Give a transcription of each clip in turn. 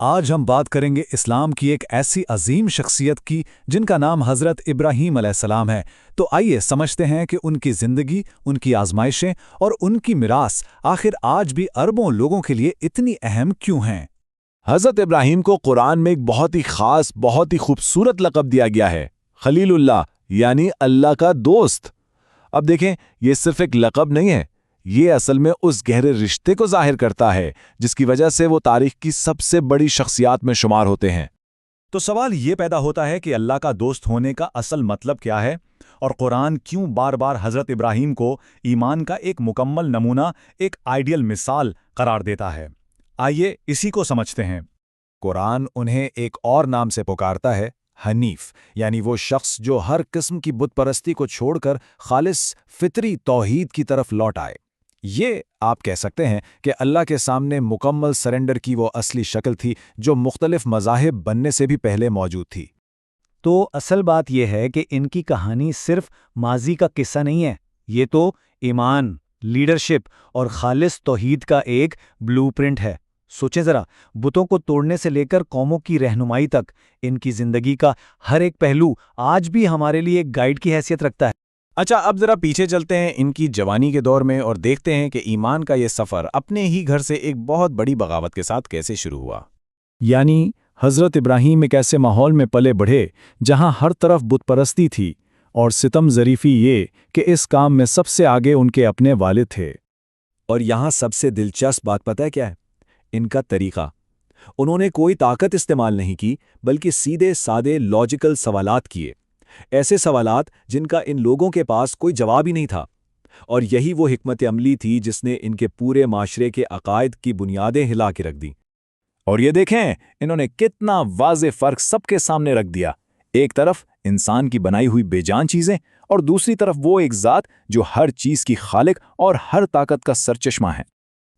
آج ہم بات کریں گے اسلام کی ایک ایسی عظیم شخصیت کی جن کا نام حضرت ابراہیم علیہ السلام ہے۔ تو آئیے سمجھتے ہیں کہ ان کی زندگی، ان کی آزمائشیں اور ان کی میراث آخر آج بھی اربوں لوگوں کے لیے اتنی اہم کیوں ہیں۔ حضرت ابراہیم کو قرآن میں ایک بہت ہی خاص، بہت ہی خوبصورت لقب دیا گیا ہے، خلیل اللہ، یعنی اللہ کا دوست۔ اب دیکھیں، یہ صرف ایک لقب نہیں ہے، یہ اصل میں اس گہرے رشتے کو ظاہر کرتا ہے جس کی وجہ سے وہ تاریخ کی سب سے بڑی شخصیات میں شمار ہوتے ہیں۔ تو سوال یہ پیدا ہوتا ہے کہ اللہ کا دوست ہونے کا اصل مطلب کیا ہے، اور قرآن کیوں بار بار حضرت ابراہیم کو ایمان کا ایک مکمل نمونہ، ایک آئیڈیل مثال قرار دیتا ہے۔ آئیے اسی کو سمجھتے ہیں۔ قرآن انہیں ایک اور نام سے پکارتا ہے، حنیف، یعنی وہ شخص جو ہر قسم کی بت پرستی کو چھوڑ کر خالص فطری توحید کی طرف لوٹ آئے۔ یہ آپ کہہ سکتے ہیں کہ اللہ کے سامنے مکمل سرنڈر کی وہ اصلی شکل تھی جو مختلف مذاہب بننے سے بھی پہلے موجود تھی۔ تو اصل بات یہ ہے کہ ان کی کہانی صرف ماضی کا قصہ نہیں ہے، یہ تو ایمان، لیڈرشپ اور خالص توحید کا ایک بلو پرنٹ ہے۔ سوچیں ذرا، بتوں کو توڑنے سے لے کر قوموں کی رہنمائی تک، ان کی زندگی کا ہر ایک پہلو آج بھی ہمارے لیے ایک گائیڈ کی حیثیت رکھتا ہے۔ اچھا، اب ذرا پیچھے چلتے ہیں ان کی جوانی کے دور میں اور دیکھتے ہیں کہ ایمان کا یہ سفر اپنے ہی گھر سے ایک بہت بڑی بغاوت کے ساتھ کیسے شروع ہوا۔ یعنی حضرت ابراہیم ایک ایسے ماحول میں پلے بڑھے جہاں ہر طرف بت پرستی تھی، اور ستم ظریفی یہ کہ اس کام میں سب سے آگے ان کے اپنے والد تھے۔ اور یہاں سب سے دلچسپ بات پتہ ہے کیا ہے؟ ان کا طریقہ۔ انہوں نے کوئی طاقت استعمال نہیں کی، بلکہ سیدھے سادے لاجیکل سوالات کیے، ایسے سوالات جن کا ان لوگوں کے پاس کوئی جواب ہی نہیں تھا۔ اور یہی وہ حکمت عملی تھی جس نے ان کے پورے معاشرے کے عقائد کی بنیادیں ہلا کے رکھ دیں۔ اور یہ دیکھیں، انہوں نے کتنا واضح فرق سب کے سامنے رکھ دیا۔ ایک طرف انسان کی بنائی ہوئی بے جان چیزیں، اور دوسری طرف وہ ایک ذات جو ہر چیز کی خالق اور ہر طاقت کا سرچشمہ ہے۔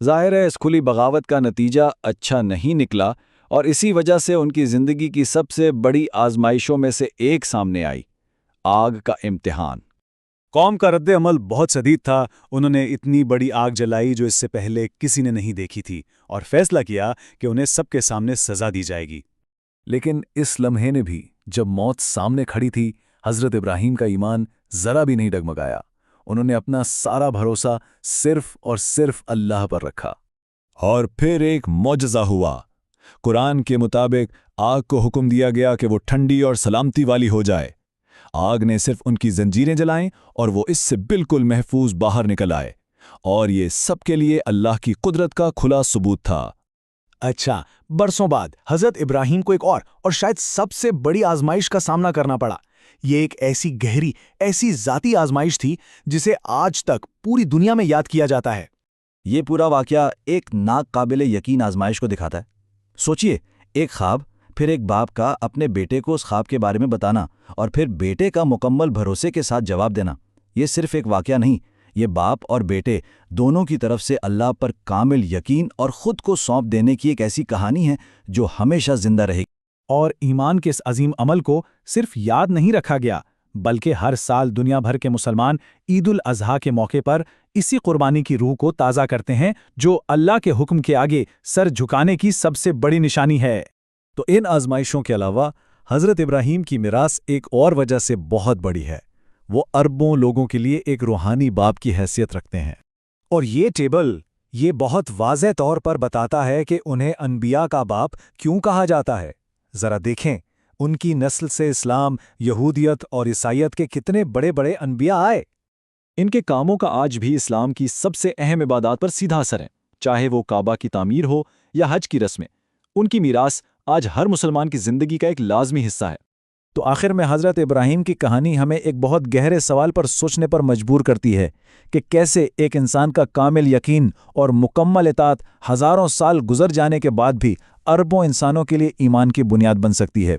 ظاہر ہے اس کھلی بغاوت کا نتیجہ اچھا نہیں نکلا، اور اسی وجہ سے ان کی زندگی کی سب سے بڑی آزمائشوں میں سے ایک سامنے آئی، آگ کا امتحان۔ قوم کا رد عمل بہت شدید تھا۔ انہوں نے اتنی بڑی آگ جلائی جو اس سے پہلے کسی نے نہیں دیکھی تھی، اور فیصلہ کیا کہ انہیں سب کے سامنے سزا دی جائے گی۔ لیکن اس لمحے نے بھی، جب موت سامنے کھڑی تھی، حضرت ابراہیم کا ایمان ذرا بھی نہیں ڈگمگایا۔ انہوں نے اپنا سارا بھروسہ صرف اور صرف اللہ پر رکھا۔ اور پھر ایک معجزہ ہوا۔ قرآن کے مطابق آگ کو حکم دیا گیا کہ وہ ٹھنڈی اور سلامتی والی ہو جائے۔ آگ نے صرف ان کی زنجیریں جلائیں اور وہ اس سے بالکل محفوظ باہر نکل آئے، اور یہ سب کے لیے اللہ کی قدرت کا کھلا ثبوت تھا۔ اچھا، برسوں بعد حضرت ابراہیم کو ایک اور شاید سب سے بڑی آزمائش کا سامنا کرنا پڑا۔ یہ ایک ایسی گہری، ایسی ذاتی آزمائش تھی جسے آج تک پوری دنیا میں یاد کیا جاتا ہے۔ یہ پورا واقعہ ایک ناقابل یقین آزمائش کو دکھاتا ہے۔ سوچئے، ایک خواب، پھر ایک باپ کا اپنے بیٹے کو اس خواب کے بارے میں بتانا، اور پھر بیٹے کا مکمل بھروسے کے ساتھ جواب دینا۔ یہ صرف ایک واقعہ نہیں، یہ باپ اور بیٹے دونوں کی طرف سے اللہ پر کامل یقین اور خود کو سونپ دینے کی ایک ایسی کہانی ہے جو ہمیشہ زندہ رہے گی۔ اور ایمان کے اس عظیم عمل کو صرف یاد نہیں رکھا گیا، بلکہ ہر سال دنیا بھر کے مسلمان عید الاضحیٰ کے موقع پر اسی قربانی کی روح کو تازہ کرتے ہیں جو اللہ کے حکم کے آگے سر جھکانے کی سب سے بڑی نشانی ہے۔ تو ان آزمائشوں کے علاوہ حضرت ابراہیم کی میراث ایک اور وجہ سے بہت بڑی ہے۔ وہ اربوں لوگوں کے لیے ایک روحانی باپ کی حیثیت رکھتے ہیں۔ اور یہ ٹیبل یہ بہت واضح طور پر بتاتا ہے کہ انہیں انبیاء کا باپ کیوں کہا جاتا ہے۔ ذرا دیکھیں، ان کی نسل سے اسلام، یہودیت اور عیسائیت کے کتنے بڑے بڑے انبیاء آئے۔ ان کے کاموں کا آج بھی اسلام کی سب سے اہم عبادات پر سیدھا اثر ہے، چاہے وہ کعبہ کی تعمیر ہو یا حج کی رسمیں۔ ان کی میراث آج ہر مسلمان کی زندگی کا ایک لازمی حصہ ہے۔ تو آخر میں حضرت ابراہیم کی کہانی ہمیں ایک بہت گہرے سوال پر سوچنے پر مجبور کرتی ہے کہ کیسے ایک انسان کا کامل یقین اور مکمل اطاعت ہزاروں سال گزر جانے کے بعد بھی اربوں انسانوں کے لیے ایمان کی بنیاد بن سکتی ہے۔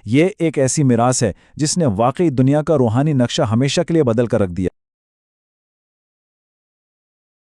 یہ ایک ایسی میراث ہے جس نے واقعی دنیا کا روحانی نقشہ ہمیشہ کے لیے بدل کر رکھ دیا۔